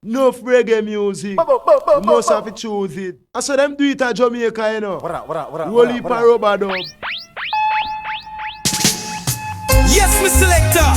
Enough reggae music. You must have to choose it. I saw them do it at Jamaica, you know. Roll it for rubber dub. Yes, my selector.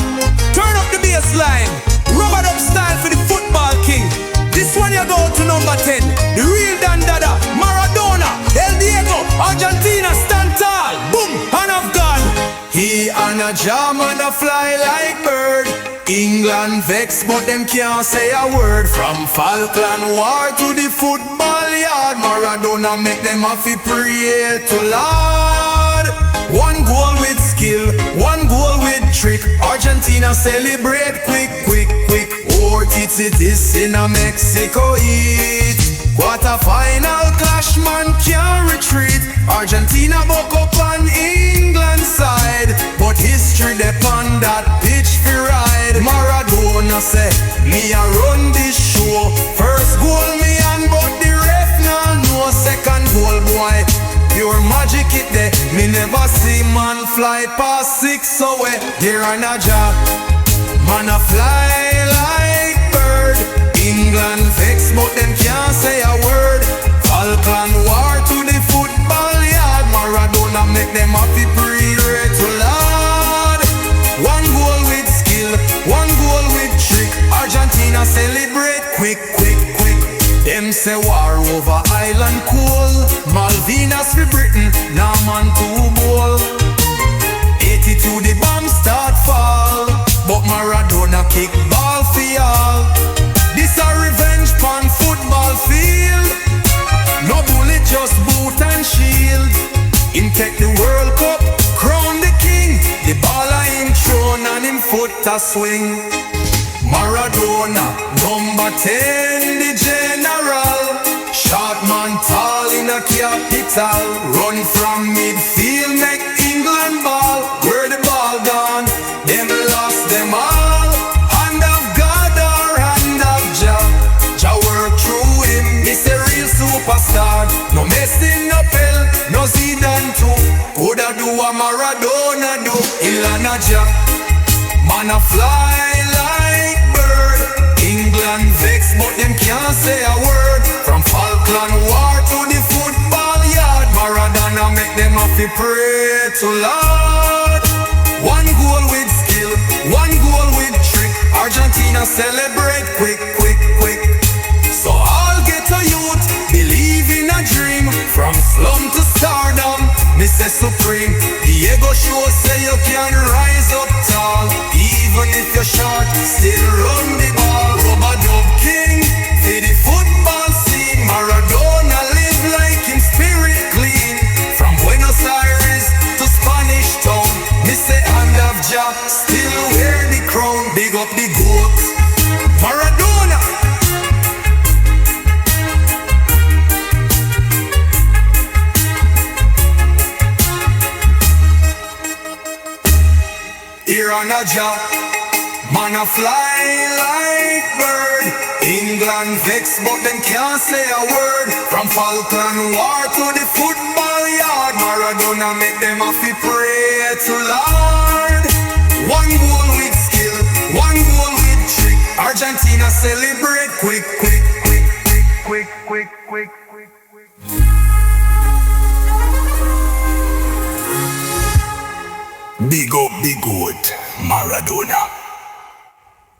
Turn up the bass line. Rubber dub style for the football king. This one you go to number 10. The real Dandada, Maradona, El Diego, Argentina, stand tall. Boom, hand of God. He on a jam and a fly like bird. England vex, but them can't say a word. From Falkland War to the football yard, Maradona make them have to pray to Lord. One goal with skill, one goal with trick. Argentina celebrate quick, quick, quick. Or this in a Mexico eat. Quarter final clash, man can't retreat. Argentina buck up on England side, but history depend that pitch for ride. Maradona say, me a run this show. First goal me and but the ref now no. Second goal boy, pure magic it there. Me never see man fly past 6 away. Here on a job, man a fly like bird. England vex but them can't say a word. Falkland War to the football yard. Maradona make them happy pray to Lord. One goal with skill, one goal with trick. Argentina celebrate quick, quick, quick. Them say war over island cool. Malvinas for Britain, now man too bold. 82 the bomb start fall, but Maradona kick ball for y'all. This a revenge pon football field. No bullet, just boot and shield. Him take the World Cup, crown the king. The ball a him throne and him foot a swing. Maradona, number 10, the general. Short man tall in a capital. Run from midfield, make England ball. Where the ball gone, them lost them all. Hand of God or hand of Jah. Jah work through him, he's a real superstar. No messing up hell, no Zidane too. Coulda do a Maradona do. Ilana Jah, man a fly like bird. England vex but them can't say a word. From Falkland War to the football yard, Maradona make them have to pray to Lord. One goal with skill, one goal with trick. Argentina celebrate quick, quick, quick. So all get a youth, believe in a dream. From slum to stardom, Mr. Supreme. Diego show say you can rise up tall. Even if you're short, still run the ball. Rubber dub king, for the football scene. Maradona live like him spirit clean. From Buenos Aires to Spanish town, Mr. Hand of Jah, still wear the crown. Big up the goat, Maradona. Here on a job, man a fly like bird. England vex but them can't say a word. From Falkland War to the football yard, Maradona make them have to pray to Lord. One goal with skill, one goal with trick. Argentina celebrate quick, quick, quick, quick, quick, quick, quick, quick, quick. Big up, big good, Maradona.